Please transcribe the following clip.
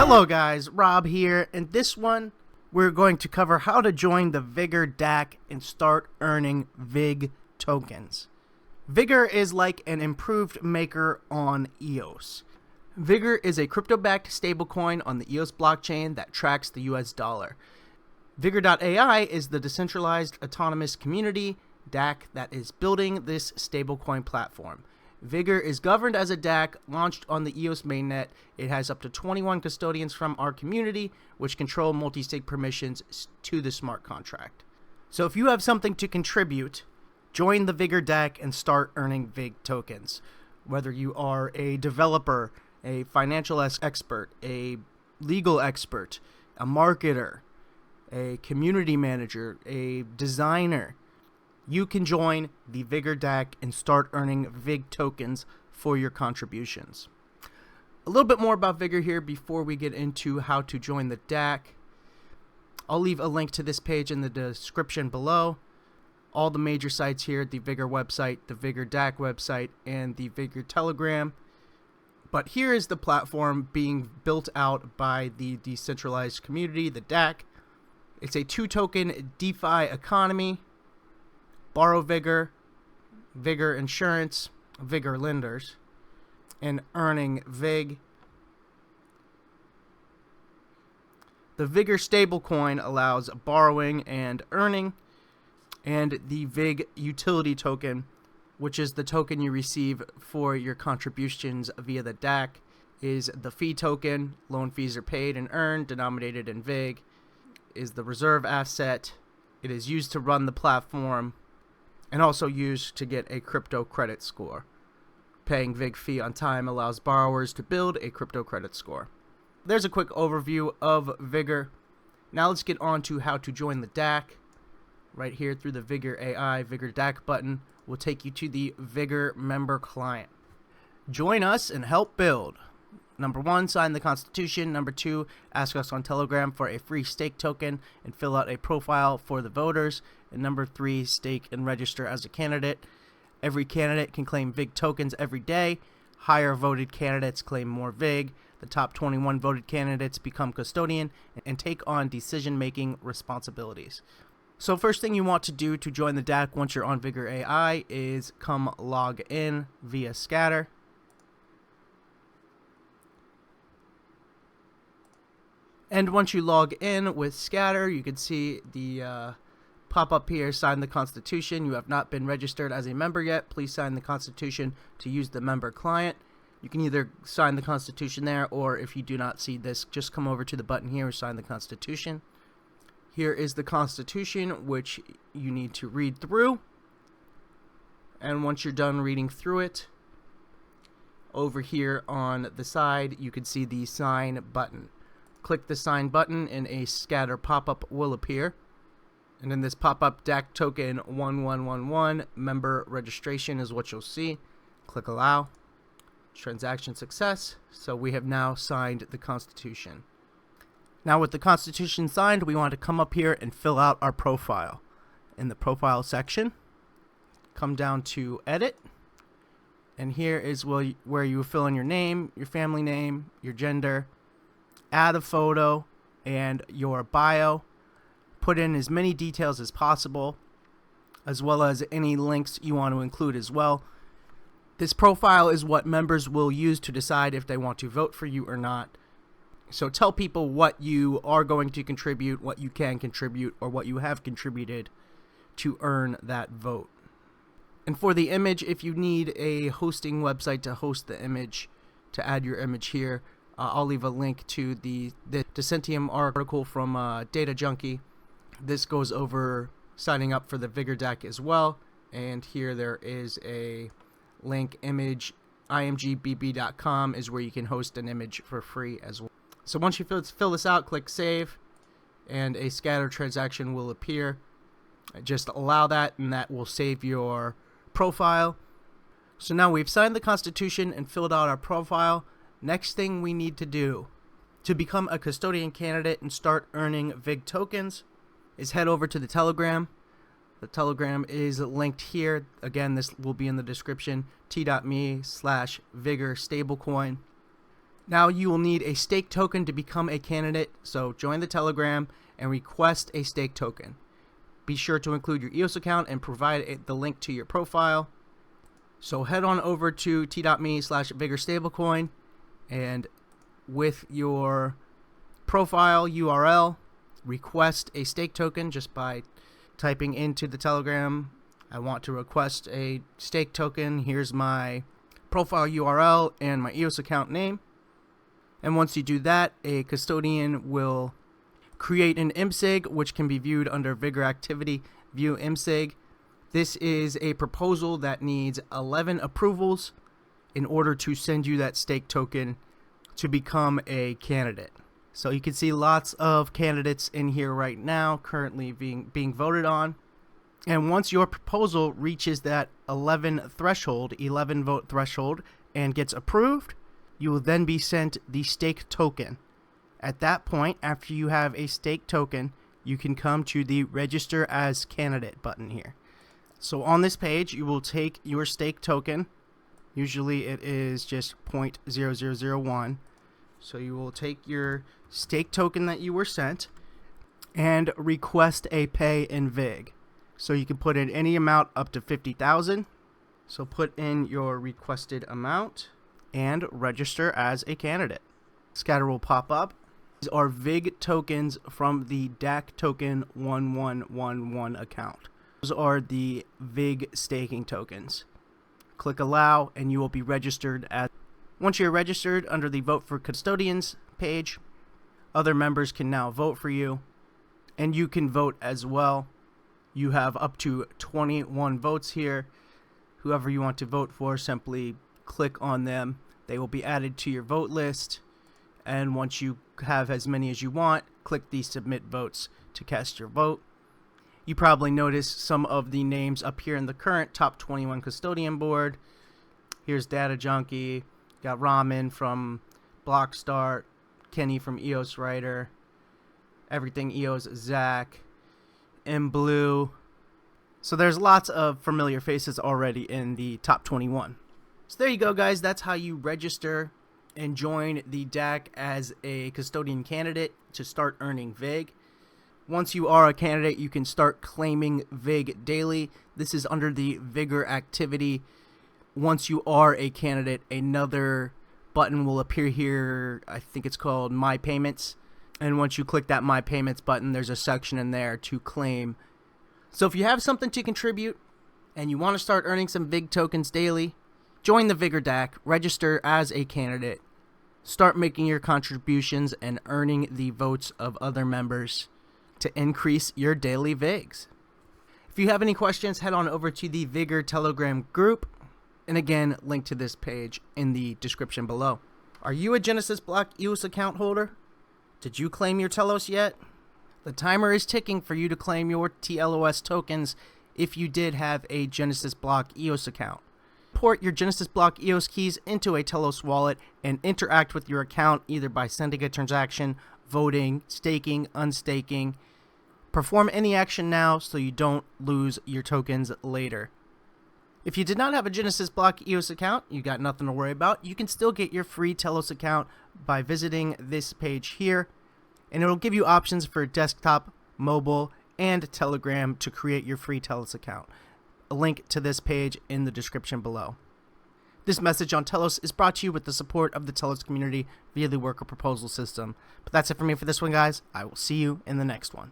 Hello guys, Rob here. In this one, we're going to cover how to join the Vigor DAC and start earning VIG tokens. Vigor is like an improved maker on EOS. Vigor is a crypto-backed stablecoin on the EOS blockchain that tracks the US dollar. Vigor.ai is the decentralized autonomous community DAC that is building this stablecoin platform. Vigor is governed as a DAC launched on the EOS mainnet. It has up to 21 custodians from our community, which control multi-sig permissions to the smart contract. So if you have something to contribute, join the Vigor DAC and start earning VIG tokens. Whether you are a developer, a financial expert, a legal expert, a marketer, a community manager, a designer, you can join the Vigor DAC and start earning VIG tokens for your contributions. A little bit more about Vigor here before we get into how to join the DAC. I'll leave a link to this page in the description below. All the major sites here, the Vigor website, the Vigor DAC website, and the Vigor Telegram. But here is the platform being built out by the decentralized community, the DAC. It's a 2-token DeFi economy. Borrow Vigor, Vigor Insurance, Vigor Lenders, and earning VIG. The Vigor Stablecoin allows borrowing and earning, and the VIG utility token, which is the token you receive for your contributions via the DAC, is the fee token. Loan fees are paid and earned, denominated in VIG, is the reserve asset. It is used to run the platform, and also used to get a crypto credit score. Paying VIG fee on time allows borrowers to build a crypto credit score. There's a quick overview of Vigor. Now let's get on to how to join the DAC. Right here through the Vigor AI, Vigor DAC button will take you to the Vigor member client. Join us and help build. Number 1, sign the Constitution. Number 2, ask us on Telegram for a free stake token and fill out a profile for the voters. And number 3, stake and register as a candidate. Every candidate can claim VIG tokens every day. Higher voted candidates claim more VIG. The top 21 voted candidates become custodian and take on decision-making responsibilities. So first thing you want to do to join the DAC once you're on Vigor AI is come log in via Scatter. And once you log in with Scatter, you can see the pop-up here, sign the Constitution. You have not been registered as a member yet. Please sign the Constitution to use the member client. You can either sign the Constitution there, or if you do not see this, just come over to the button here, sign the Constitution. Here is the Constitution, which you need to read through. And once you're done reading through it, over here on the side, you can see the sign button. Click the sign button and a Scatter pop-up will appear. And in this pop-up, DAC token 1111 member registration is what you'll see. Click allow. Transaction success. So we have now signed the Constitution. Now with the Constitution signed, we want to come up here and fill out our profile. In the profile section, come down to edit. And here is where you fill in your name, your family name, your gender, add a photo, and your bio. Put in as many details as possible, as well as any links you want to include as well. This profile is what members will use to decide if they want to vote for you or not. So tell people what you are going to contribute, what you can contribute, or what you have contributed to earn that vote. And for the image, if you need a hosting website to host the image, to add your image here, I'll leave a link to the Custodian article from Data Junkie. This goes over signing up for the Vigor DAC as well. And here there is a link, image, imgbb.com is where you can host an image for free as well. So once you fill this out, click Save, and a Scatter transaction will appear. Just allow that, and that will save your profile. So now we've signed the Constitution and filled out our profile. Next thing we need to do to become a custodian candidate and start earning VIG tokens is head over to the Telegram. The Telegram is linked here. Again, this will be in the description, t.me/Vigor Stablecoin. Now you will need a stake token to become a candidate, so join the Telegram and request a stake token. Be sure to include your EOS account and provide the link to your profile. So head on over to t.me/Vigor Stablecoin, and with your profile URL, request a stake token just by typing into the Telegram, I want to request a stake token. Here's my profile URL and my EOS account name. And once you do that, a custodian will create an IMSIG, which can be viewed under Vigor Activity, View IMSIG. This is a proposal that needs 11 approvals in order to send you that stake token to become a candidate. So you can see lots of candidates in here right now currently being voted on. And once your proposal reaches that 11 vote threshold and gets approved, you will then be sent the stake token. At that point, after you have a stake token, you can come to the register as candidate button here. So on this page, you will take your stake token. Usually it is just 0.0001. So you will take your stake token that you were sent and request a pay in VIG. So you can put in any amount up to 50,000. So put in your requested amount and register as a candidate. Scatter will pop up. These are VIG tokens from the DAC token 1111 account. Those are the VIG staking tokens. Click allow and you will be registered as. Once you're registered under the Vote for Custodians page, other members can now vote for you, and you can vote as well. You have up to 21 votes here. Whoever you want to vote for, simply click on them. They will be added to your vote list, and once you have as many as you want, click the Submit Votes to cast your vote. You probably noticed some of the names up here in the current top 21 custodian board. Here's Data Junkie. Got Ramen from Blockstart, Kenny from EOS Writer, Everything EOS Zach, M Blue. So there's lots of familiar faces already in the top 21. So there you go, guys. That's how you register and join the DAC as a custodian candidate to start earning VIG. Once you are a candidate, you can start claiming VIG daily. This is under the Vigor Activity. Once you are a candidate, another button will appear here. I think it's called My Payments. And once you click that My Payments button, there's a section in there to claim. So if you have something to contribute and you want to start earning some VIG tokens daily, join the Vigor DAC, register as a candidate, start making your contributions and earning the votes of other members to increase your daily VIGs. If you have any questions, head on over to the Vigor Telegram group. And again, link to this page in the description below. Are you a Genesis Block EOS account holder? Did you claim your Telos yet? The timer is ticking for you to claim your TLOS tokens if you did have a Genesis Block EOS account. Import your Genesis Block EOS keys into a Telos wallet and interact with your account either by sending a transaction, voting, staking, unstaking. Perform any action now so you don't lose your tokens later. If you did not have a Genesis Block EOS account, you got nothing to worry about. You can still get your free Telos account by visiting this page here, and it'll give you options for desktop, mobile, and Telegram to create your free Telos account. A link to this page in the description below. This message on Telos is brought to you with the support of the Telos community via the worker proposal system. But that's it for me for this one, guys. I will see you in the next one.